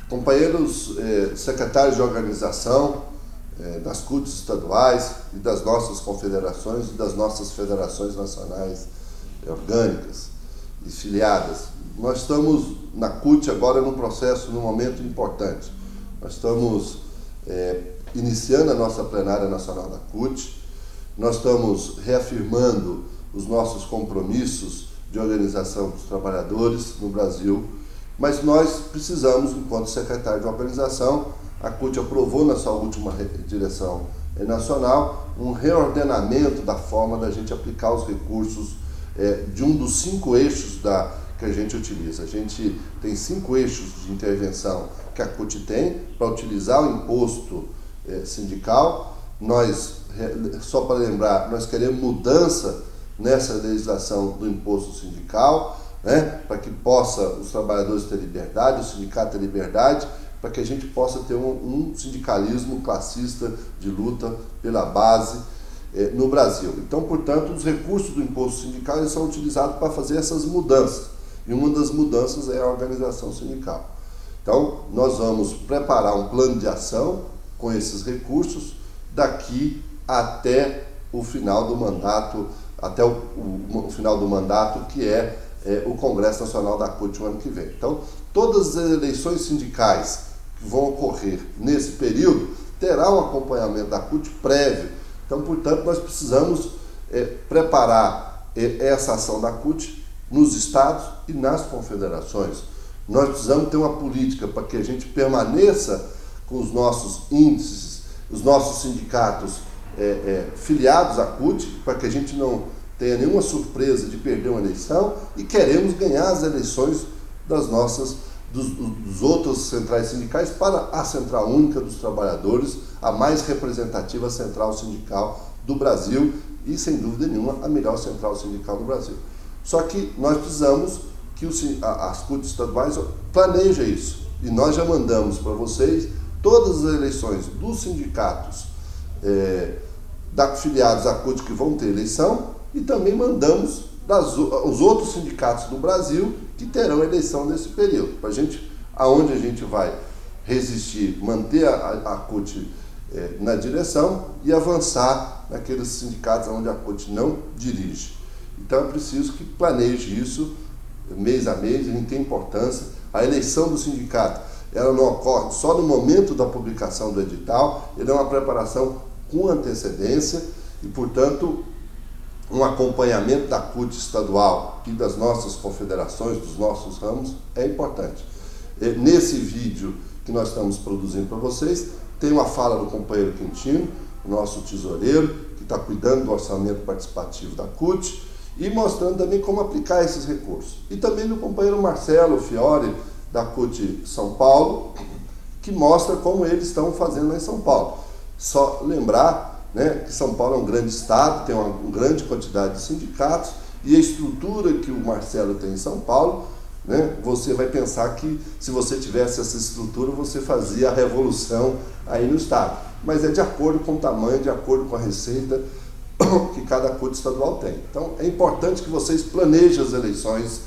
Companheiros secretários de organização das CUTs estaduais e das nossas confederações e das nossas federações nacionais orgânicas e filiadas, nós estamos na CUT agora num processo, num momento importante. Nós estamos iniciando a nossa plenária nacional da CUT, nós estamos reafirmando os nossos compromissos de organização dos trabalhadores no Brasil, mas nós precisamos, enquanto secretário de organização, a CUT aprovou na sua última direção nacional um reordenamento da forma da gente aplicar os recursos de um dos 5 eixos que a gente utiliza. A gente tem 5 eixos de intervenção que a CUT tem para utilizar o imposto sindical. Nós, só para lembrar, nós queremos mudança nessa legislação do imposto sindical, para que possa os trabalhadores ter liberdade, o sindicato ter liberdade, para que a gente possa ter um sindicalismo classista de luta pela base no Brasil. Então, portanto, os recursos do imposto sindical são utilizados para fazer essas mudanças, e uma das mudanças é a organização sindical. Então, nós vamos preparar um plano de ação com esses recursos daqui até o final do mandato, o final do mandato, que é o Congresso Nacional da CUT o ano que vem. Então, todas as eleições sindicais que vão ocorrer nesse período terá um acompanhamento da CUT prévio. Então, portanto, nós precisamos preparar essa ação da CUT nos estados e nas confederações. Nós precisamos ter uma política para que a gente permaneça com os nossos índices, os nossos sindicatos filiados à CUT, para que a gente não tenha nenhuma surpresa de perder uma eleição, e queremos ganhar as eleições dos outros centrais sindicais para a Central Única dos Trabalhadores, a mais representativa central sindical do Brasil e, sem dúvida nenhuma, a melhor central sindical do Brasil. Só que nós precisamos que as CUTs estaduais planejem isso, e nós já mandamos para vocês todas as eleições dos sindicatos filiados à CUT que vão ter eleição, e também mandamos os outros sindicatos do Brasil que terão eleição nesse período, para aonde a gente vai resistir, manter a CUT na direção e avançar naqueles sindicatos onde a CUT não dirige. Então é preciso que planeje isso mês a mês, a gente tem importância. A eleição do sindicato, ela não ocorre só no momento da publicação do edital, ele é uma preparação com antecedência e, portanto, um acompanhamento da CUT estadual e das nossas confederações, dos nossos ramos, é importante. Nesse vídeo que nós estamos produzindo para vocês, tem uma fala do companheiro Quintino, nosso tesoureiro, que está cuidando do orçamento participativo da CUT, e mostrando também como aplicar esses recursos. E também do companheiro Marcelo Fiore, da CUT São Paulo, que mostra como eles estão fazendo lá em São Paulo. Só lembrar que São Paulo é um grande estado, tem uma grande quantidade de sindicatos, e a estrutura que o Marcelo tem em São Paulo, você vai pensar que se você tivesse essa estrutura, você fazia a revolução aí no estado. Mas é de acordo com o tamanho, de acordo com a receita que cada CUT estadual tem. Então é importante que vocês planejem as eleições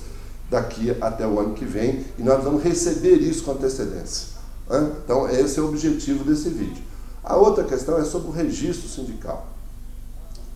daqui até o ano que vem, e nós vamos receber isso com antecedência. Então esse é o objetivo desse vídeo. A outra questão é sobre o registro sindical.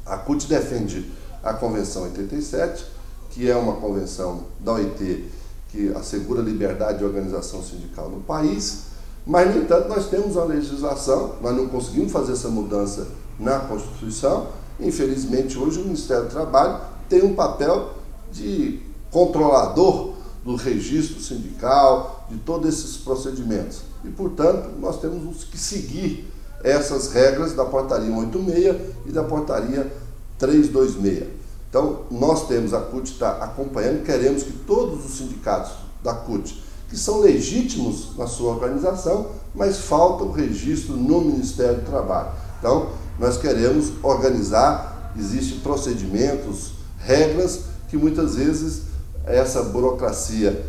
A CUT defende a Convenção 87, que é uma convenção da OIT que assegura a liberdade de organização sindical no país, mas, no entanto, nós temos uma legislação, nós não conseguimos fazer essa mudança na Constituição. Infelizmente, hoje o Ministério do Trabalho tem um papel de controlador do registro sindical, de todos esses procedimentos. E, portanto, nós temos que seguir essas regras da Portaria 186 e da Portaria 326. Então, nós temos, a CUT está acompanhando, queremos que todos os sindicatos da CUT, que são legítimos na sua organização, mas falta o registro no Ministério do Trabalho. Então, nós queremos organizar, existem procedimentos, regras, que muitas vezes essa burocracia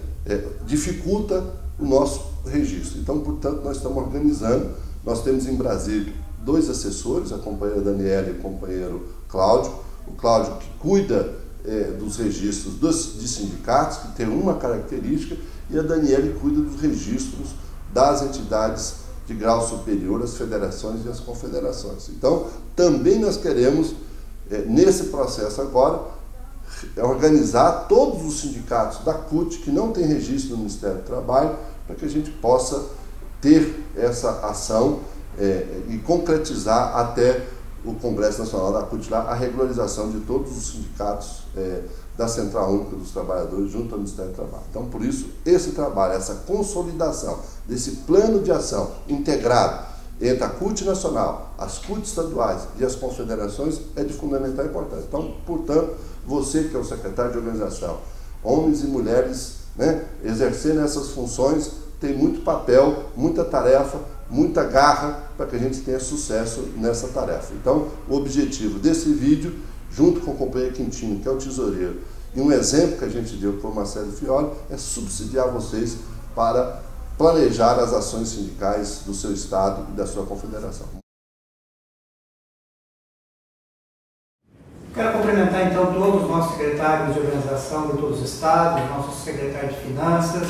dificulta o nosso registro. Então, portanto, nós estamos organizando. Nós temos em Brasília 2 assessores, a companheira Daniela e o companheiro Cláudio, o Cláudio que cuida dos registros de sindicatos, que tem uma característica, e a Daniele cuida dos registros das entidades de grau superior, as federações e as confederações. Então, também nós queremos, nesse processo agora, organizar todos os sindicatos da CUT que não tem registro no Ministério do Trabalho, para que a gente possa ter essa ação e concretizar até o Congresso Nacional da CUT lá a regularização de todos os sindicatos da Central Única dos Trabalhadores junto ao Ministério do Trabalho. Então, por isso, esse trabalho, essa consolidação desse plano de ação integrado entre a CUT nacional, as CUT estaduais e as confederações é de fundamental importância. Então, portanto, você que é o secretário de organização, homens e mulheres, exercendo essas funções, tem muito papel, muita tarefa, muita garra para que a gente tenha sucesso nessa tarefa. Então, o objetivo desse vídeo, junto com o companheiro Quintino, que é o tesoureiro, e um exemplo que a gente deu por Marcelo Fioli, é subsidiar vocês para planejar as ações sindicais do seu estado e da sua confederação. Quero cumprimentar então todos os nossos secretários de organização de todos os estados, nossos secretários de finanças,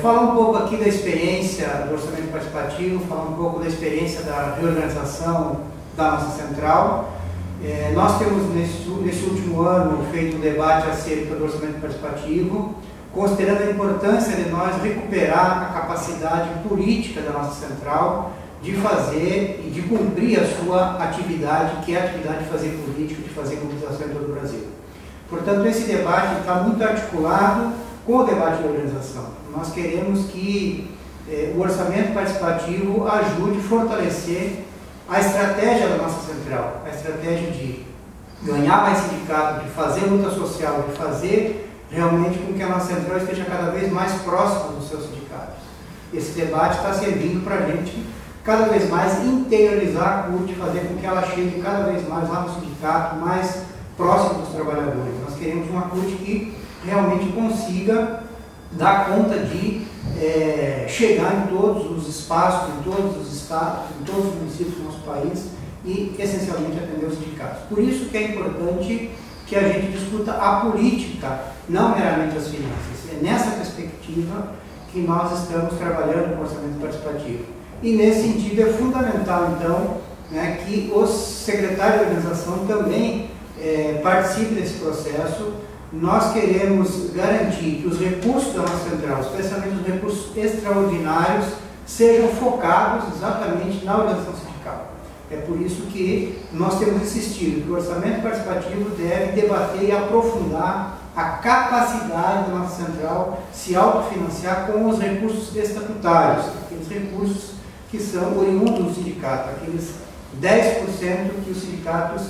falar um pouco aqui da experiência do orçamento participativo, falar um pouco da experiência da reorganização da nossa central. Nós temos nesse último ano feito um debate acerca do orçamento participativo, considerando a importância de nós recuperar a capacidade política da nossa central de fazer e de cumprir a sua atividade, que é a atividade de fazer política, de fazer mobilização em todo o Brasil. Portanto, esse debate está muito articulado com o debate de organização. Nós queremos que o orçamento participativo ajude a fortalecer a estratégia da nossa central, a estratégia de ganhar mais sindicato, de fazer luta social, de fazer realmente com que a nossa central esteja cada vez mais próxima dos seus sindicatos. Esse debate está servindo para a gente cada vez mais interiorizar a CUT, fazer com que ela chegue cada vez mais lá no sindicato, mais próximo dos trabalhadores. Nós queremos uma CUT que realmente consiga dar conta de chegar em todos os espaços, em todos os estados, em todos os municípios do nosso país e, essencialmente, atender os sindicatos. Por isso que é importante que a gente discuta a política, não meramente as finanças. É nessa perspectiva que nós estamos trabalhando com o orçamento participativo. E, nesse sentido, é fundamental, então, que os secretários de organização também participem desse processo. Nós queremos garantir que os recursos da nossa central, especialmente os recursos extraordinários, sejam focados exatamente na organização sindical. É por isso que nós temos insistido que o orçamento participativo deve debater e aprofundar a capacidade da nossa central se autofinanciar com os recursos estatutários, aqueles recursos que são oriundos do sindicato, aqueles 10% que os sindicatos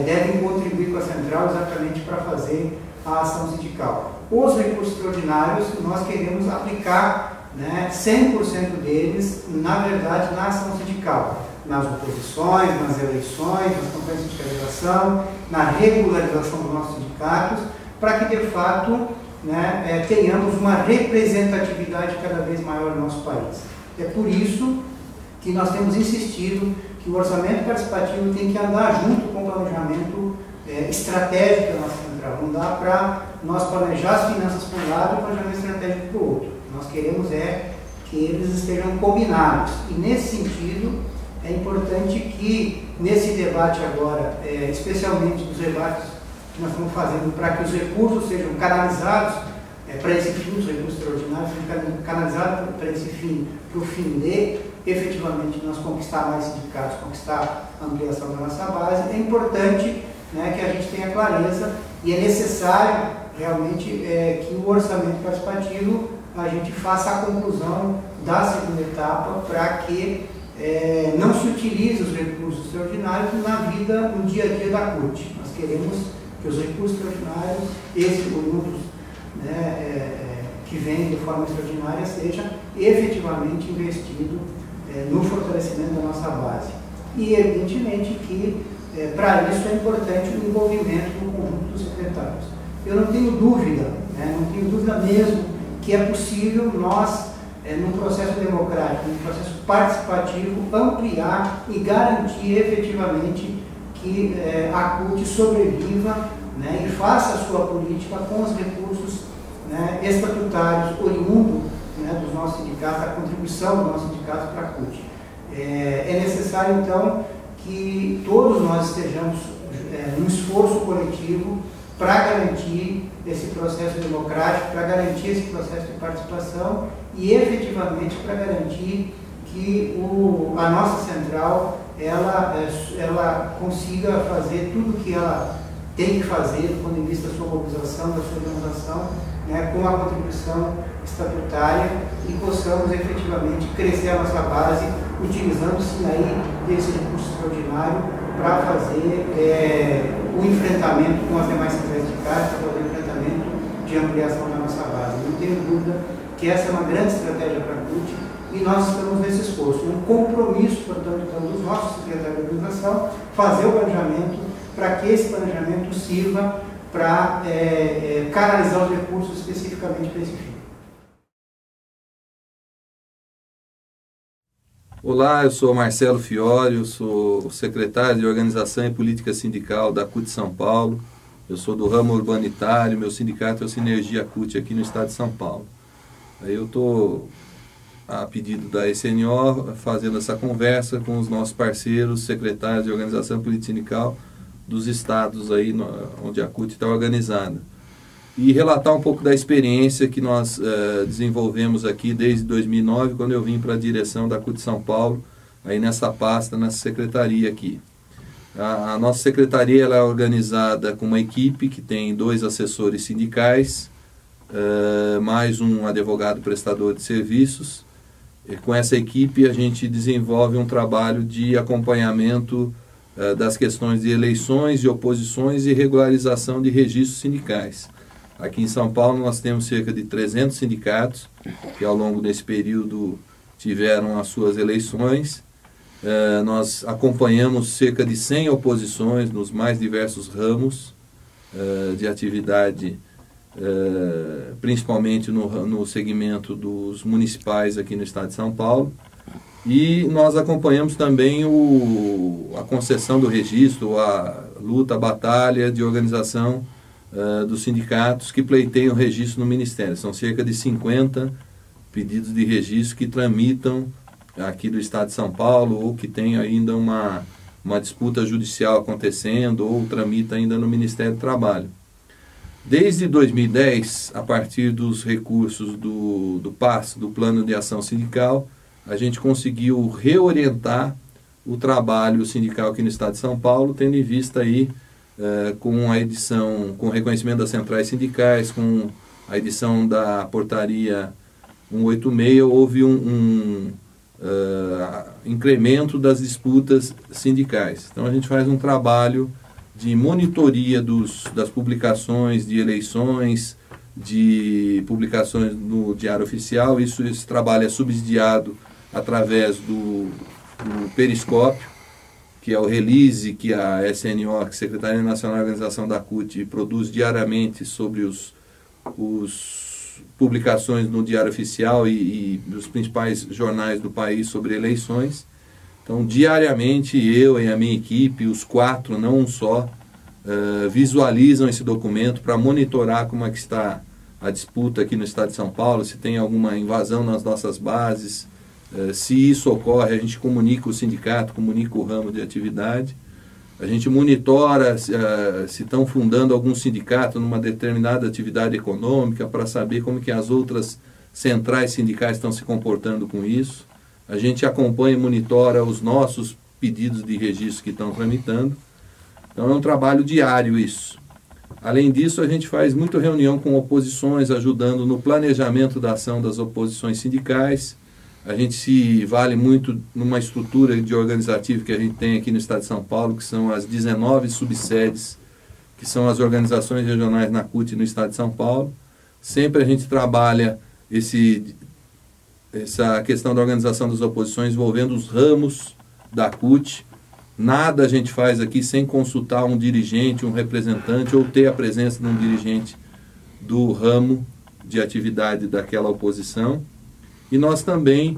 devem contribuir com a central exatamente para fazer a ação sindical. Os recursos extraordinários, nós queremos aplicar 100% deles, na verdade, na ação sindical, nas oposições, nas eleições, nas campanhas de sindicalização, na regularização dos nossos sindicatos, para que, de fato, tenhamos uma representatividade cada vez maior no nosso país. É por isso que nós temos insistido que o orçamento participativo tem que andar junto com o planejamento estratégico da nossa central. Não dá para nós planejar as finanças por um lado e o planejamento estratégico por outro. Nós queremos que eles estejam combinados. E, nesse sentido, é importante que, nesse debate agora, especialmente dos debates que nós estamos fazendo para que os recursos sejam canalizados para esse fim, os recursos extraordinários sejam canalizados para esse fim, para o fim de, efetivamente, nós conquistar mais sindicatos, conquistar a ampliação da nossa base. É importante que a gente tenha clareza e é necessário, realmente, que o orçamento participativo a gente faça a conclusão da segunda etapa para que não se utilize os recursos extraordinários na vida, no dia a dia da CUT. Nós queremos que os recursos extraordinários, esses produtos que vêm de forma extraordinária, seja efetivamente investido no fortalecimento da nossa base. E, evidentemente, que para isso é importante o envolvimento do conjunto dos secretários. Eu não tenho dúvida, não tenho dúvida mesmo que é possível nós, num processo democrático, num processo participativo, ampliar e garantir efetivamente que a CUT sobreviva, né, e faça a sua política com os recursos, né, estatutários oriundos, né, dos nossos sindicatos, a contribuição dos nossos sindicatos para a CUT. É necessário, então, que todos nós estejamos num esforço coletivo para garantir esse processo democrático, para garantir esse processo de participação e, efetivamente, para garantir que a nossa central ela consiga fazer tudo o que ela tem que fazer do ponto de vista da sua mobilização, da sua organização, né, com a contribuição estatutária, e possamos efetivamente crescer a nossa base, utilizando sim aí desse recurso extraordinário para fazer o enfrentamento com as demais centrais sindicais, para fazer o enfrentamento de ampliação da nossa base. Não tenho dúvida que essa é uma grande estratégia para a CUT, e nós estamos nesse esforço. Um compromisso, portanto, então, dos nossos secretários de organização, fazer o planejamento para que esse planejamento sirva para canalizar os recursos especificamente para esse fim. Olá, eu sou Marcelo Fiore, eu sou secretário de Organização e Política Sindical da CUT São Paulo. Eu sou do ramo urbanitário, meu sindicato é o Sinergia CUT aqui no estado de São Paulo. Aí eu estou, a pedido da SNO, fazendo essa conversa com os nossos parceiros, secretários de Organização e Política Sindical dos estados aí onde a CUT está organizada. E relatar um pouco da experiência que nós desenvolvemos aqui desde 2009, quando eu vim para a direção da CUT São Paulo, aí nessa pasta, nessa secretaria aqui. A nossa secretaria ela é organizada com uma equipe que tem 2 assessores sindicais, mais um advogado prestador de serviços. E com essa equipe a gente desenvolve um trabalho de acompanhamento das questões de eleições, de oposições e regularização de registros sindicais. Aqui em São Paulo nós temos cerca de 300 sindicatos que ao longo desse período tiveram as suas eleições. Nós acompanhamos cerca de 100 oposições nos mais diversos ramos de atividade, principalmente no segmento dos municipais aqui no estado de São Paulo. E nós acompanhamos também a concessão do registro, a luta, a batalha de organização dos sindicatos que pleiteiam registro no Ministério. São cerca de 50 pedidos de registro que tramitam aqui do estado de São Paulo, ou que tem ainda uma disputa judicial acontecendo, ou tramita ainda no Ministério do Trabalho. Desde 2010, a partir dos recursos do PAS, do Plano de Ação Sindical, a gente conseguiu reorientar o trabalho sindical aqui no estado de São Paulo, tendo em vista aí com a edição, com o reconhecimento das centrais sindicais, com a edição da portaria 186, houve um incremento das disputas sindicais. Então a gente faz um trabalho de monitoria das publicações de eleições, de publicações no Diário Oficial. Esse trabalho é subsidiado através do Periscópio, que é o release que a SNO, que é a Secretaria Nacional de Organização da CUT, produz diariamente sobre os publicações no Diário Oficial e os principais jornais do país sobre eleições. Então, diariamente, eu e a minha equipe, os 4, não um só, visualizam esse documento para monitorar como é que está a disputa aqui no estado de São Paulo, se tem alguma invasão nas nossas bases. Se isso ocorre, a gente comunica o sindicato, comunica o ramo de atividade. A gente monitora se estão fundando algum sindicato numa determinada atividade econômica para saber como que as outras centrais sindicais estão se comportando com isso. A gente acompanha e monitora os nossos pedidos de registro que estão tramitando. Então é um trabalho diário isso. Além disso, a gente faz muita reunião com oposições, ajudando no planejamento da ação das oposições sindicais. A gente se vale muito numa estrutura de organizativa que a gente tem aqui no estado de São Paulo, que são as 19 subsedes, que são as organizações regionais na CUT no estado de São Paulo. Sempre a gente trabalha essa questão da organização das oposições envolvendo os ramos da CUT. Nada a gente faz aqui sem consultar um dirigente, um representante, ou ter a presença de um dirigente do ramo de atividade daquela oposição. E nós também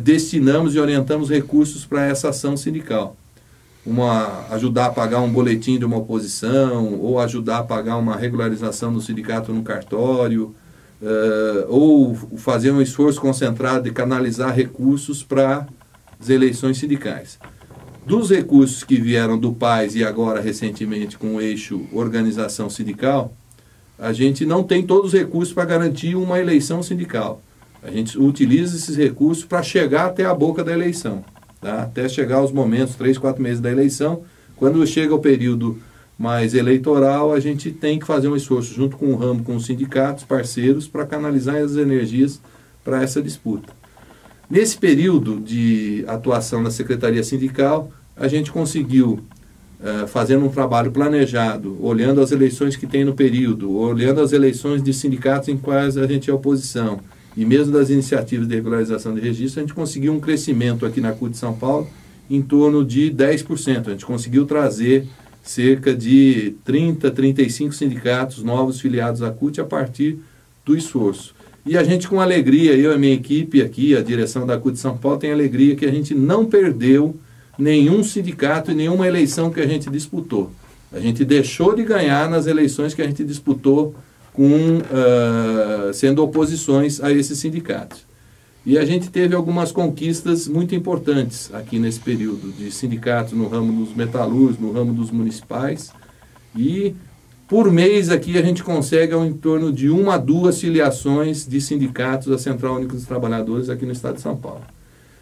destinamos e orientamos recursos para essa ação sindical. ajudar a pagar um boletim de uma oposição, ou ajudar a pagar uma regularização do sindicato no cartório, ou fazer um esforço concentrado de canalizar recursos para as eleições sindicais. Dos recursos que vieram do PAS e agora recentemente com o eixo organização sindical, a gente não tem todos os recursos para garantir uma eleição sindical. A gente utiliza esses recursos para chegar até a boca da eleição, tá? Até chegar aos momentos, 3, 4 meses da eleição. Quando chega o período mais eleitoral, a gente tem que fazer um esforço junto com o ramo, com os sindicatos, parceiros, para canalizar as energias para essa disputa. Nesse período de atuação da Secretaria Sindical, a gente conseguiu, fazendo um trabalho planejado, olhando as eleições que tem no período, olhando as eleições de sindicatos em quais a gente é oposição, e mesmo das iniciativas de regularização de registro, a gente conseguiu um crescimento aqui na CUT de São Paulo em torno de 10%. A gente conseguiu trazer cerca de 30, 35 sindicatos novos filiados à CUT a partir do esforço. E a gente, com alegria, eu e a minha equipe aqui, a direção da CUT de São Paulo, tem alegria que a gente não perdeu nenhum sindicato e nenhuma eleição que a gente disputou. A gente deixou de ganhar nas eleições que a gente disputou sendo oposições a esses sindicatos. E a gente teve algumas conquistas muito importantes aqui nesse período, de sindicatos no ramo dos metalúrgicos, no ramo dos municipais, e por mês aqui a gente consegue em torno de 1 a 2 filiações de sindicatos da Central Única dos Trabalhadores aqui no estado de São Paulo.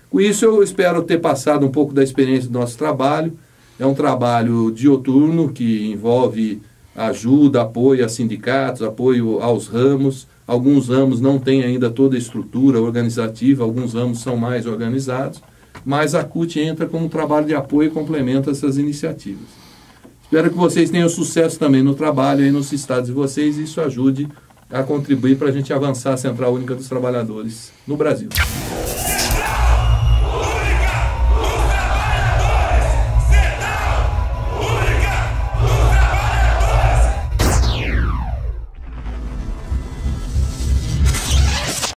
Com isso eu espero ter passado um pouco da experiência do nosso trabalho. É um trabalho dioturno que envolve ajuda, apoio a sindicatos, apoio aos ramos. Alguns ramos não têm ainda toda a estrutura organizativa, alguns ramos são mais organizados, mas a CUT entra como um trabalho de apoio e complementa essas iniciativas. Espero que vocês tenham sucesso também no trabalho aí nos estados de vocês e isso ajude a contribuir para a gente avançar a Central Única dos Trabalhadores no Brasil.